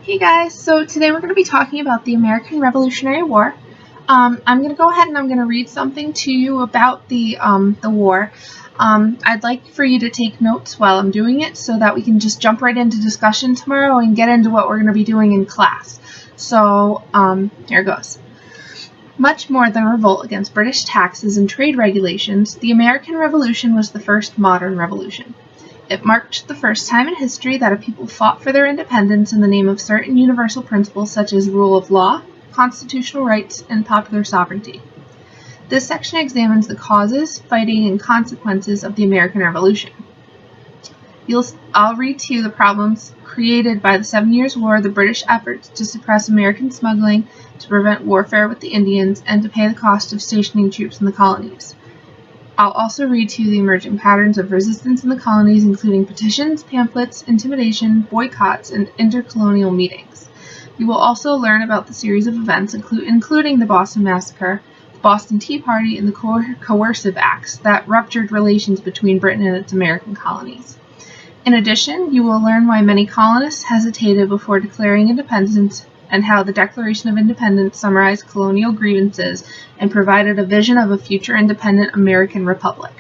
Hey guys, so today we're going to be talking about the American Revolutionary War. I'm going to go ahead and I'm going to read something to you about the war. I'd like for you to take notes while I'm doing it so that we can just jump right into discussion tomorrow and get into what we're going to be doing in class. So here goes. Much more than a revolt against British taxes and trade regulations, the American Revolution was the first modern revolution. It marked the first time in history that a people fought for their independence in the name of certain universal principles such as rule of law, constitutional rights, and popular sovereignty. This section examines the causes, fighting, and consequences of the American Revolution. I'll read to you the problems created by the 7 Years' War, the British efforts to suppress American smuggling, to prevent warfare with the Indians, and to pay the cost of stationing troops in the colonies. I'll also read to you the emerging patterns of resistance in the colonies, including petitions, pamphlets, intimidation, boycotts, and intercolonial meetings. You will also learn about the series of events, including the Boston Massacre, the Boston Tea Party, and the Coercive Acts that ruptured relations between Britain and its American colonies. In addition, you will learn why many colonists hesitated before declaring independence and how the Declaration of Independence summarized colonial grievances and provided a vision of a future independent American republic.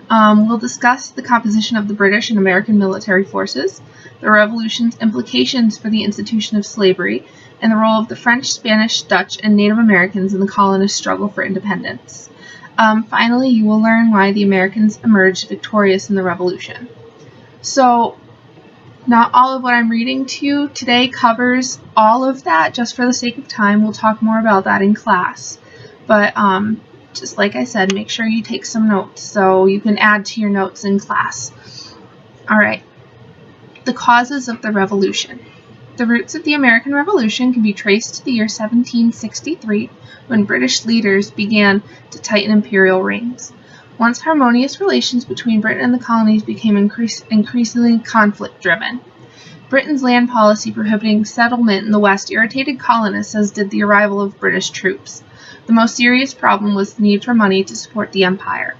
We'll discuss the composition of the British and American military forces, the Revolution's implications for the institution of slavery, and the role of the French, Spanish, Dutch, and Native Americans in the colonists' struggle for independence. Finally, you will learn why the Americans emerged victorious in the Revolution. So, not all of what I'm reading to you today covers all of that. Just for the sake of time, we'll talk more about that in class. But just like I said, make sure you take some notes so you can add to your notes in class. All right. The causes of the Revolution. The roots of the American Revolution can be traced to the year 1763, when British leaders began to tighten imperial reins. Once harmonious relations between Britain and the colonies became increasingly conflict-driven. Britain's land policy prohibiting settlement in the West irritated colonists, as did the arrival of British troops. The most serious problem was the need for money to support the empire.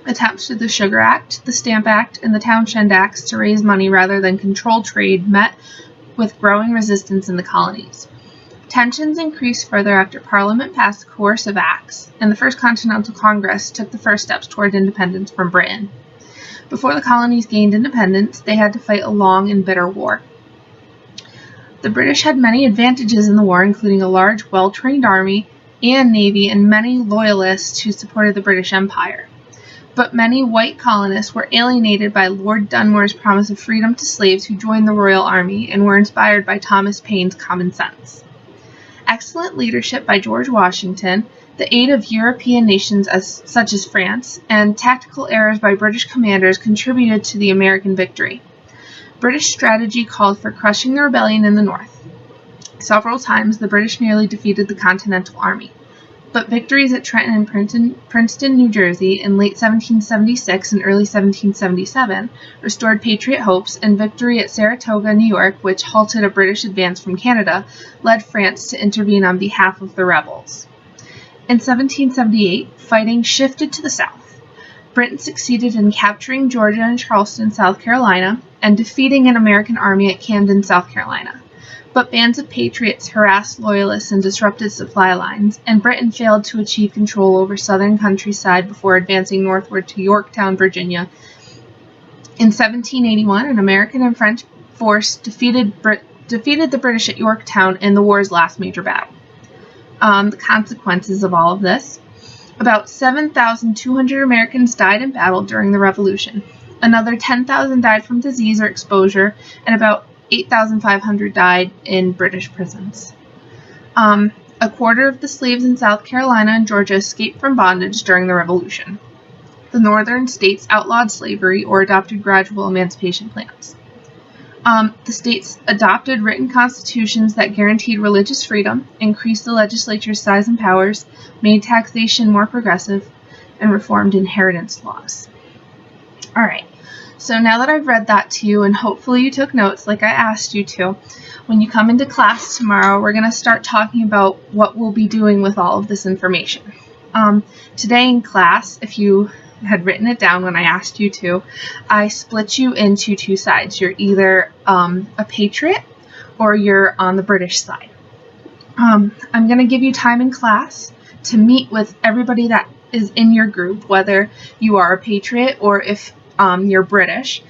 Attempts through the Sugar Act, the Stamp Act, and the Townshend Acts to raise money rather than control trade met with growing resistance in the colonies. Tensions increased further after Parliament passed coercive acts, and the First Continental Congress took the first steps toward independence from Britain. Before the colonies gained independence, they had to fight a long and bitter war. The British had many advantages in the war, including a large, well-trained army and navy and many loyalists who supported the British Empire. But many white colonists were alienated by Lord Dunmore's promise of freedom to slaves who joined the Royal Army and were inspired by Thomas Paine's common sense. Excellent leadership by George Washington, the aid of European nations such as France, and tactical errors by British commanders contributed to the American victory. British strategy called for crushing the rebellion in the north. Several times the British nearly defeated the Continental Army. But victories at Trenton and Princeton, New Jersey in late 1776 and early 1777 restored Patriot hopes, and victory at Saratoga, New York, which halted a British advance from Canada, led France to intervene on behalf of the rebels. In 1778, fighting shifted to the south. Britain succeeded in capturing Georgia and Charleston, South Carolina, and defeating an American army at Camden, South Carolina. But bands of patriots harassed loyalists and disrupted supply lines, and Britain failed to achieve control over southern countryside before advancing northward to Yorktown, Virginia. In 1781, an American and French force defeated the British at Yorktown in the war's last major battle. The consequences of all of this. About 7,200 Americans died in battle during the Revolution. Another 10,000 died from disease or exposure, and about 8,500 died in British prisons. A quarter of the slaves in South Carolina and Georgia escaped from bondage during the Revolution. The northern states outlawed slavery or adopted gradual emancipation plans. The states adopted written constitutions that guaranteed religious freedom, increased the legislature's size and powers, made taxation more progressive, and reformed inheritance laws. All right. So now that I've read that to you, and hopefully you took notes like I asked you to, when you come into class tomorrow, we're going to start talking about what we'll be doing with all of this information. Today in class, if you had written it down when I asked you to, I split you into two sides. You're either a patriot or you're on the British side. I'm going to give you time in class to meet with everybody that is in your group, whether you are a patriot or if you're British,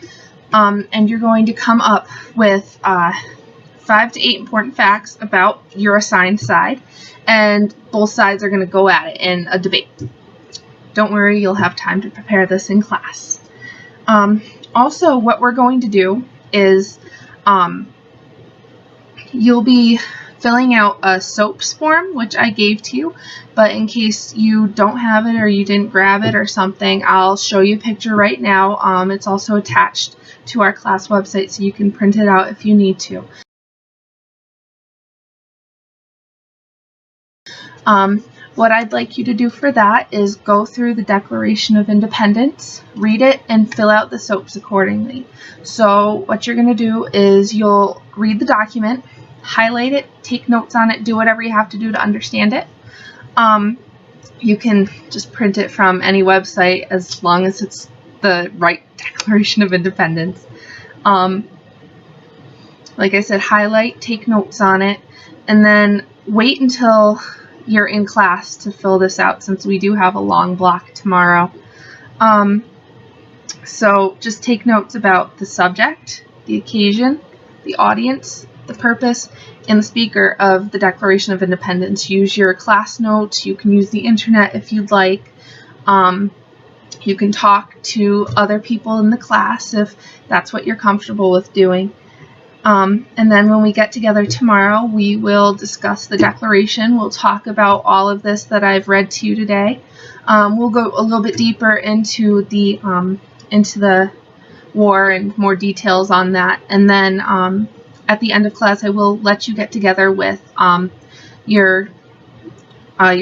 and you're going to come up with 5 to 8 important facts about your assigned side, and both sides are going to go at it in a debate. Don't worry, you'll have time to prepare this in class. Also, what we're going to do is you'll be filling out a SOAPs form, which I gave to you, but in case you don't have it or you didn't grab it or something, I'll show you a picture right now. It's also attached to our class website, so you can print it out if you need to. What I'd like you to do for that is go through the Declaration of Independence, read it, and fill out the SOAPs accordingly. So what you're going to do is you'll read the document, highlight it, take notes on it, do whatever you have to do to understand it. You can just print it from any website as long as it's the right Declaration of Independence. Like I said, highlight, take notes on it, and then wait until you're in class to fill this out, since we do have a long block tomorrow. So just take notes about the subject, the occasion, the audience, the purpose, and the speaker of the Declaration of Independence. Use your class notes. You can use the internet if you'd like. You can talk to other people in the class if that's what you're comfortable with doing. And then when we get together tomorrow, we will discuss the Declaration. We'll talk about all of this that I've read to you today. We'll go a little bit deeper into the war and more details on that. And then at the end of class, I will let you get together with your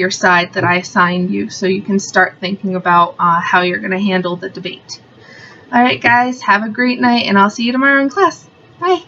side that I assigned you, so you can start thinking about how you're going to handle the debate. All right, guys, have a great night, and I'll see you tomorrow in class. Bye.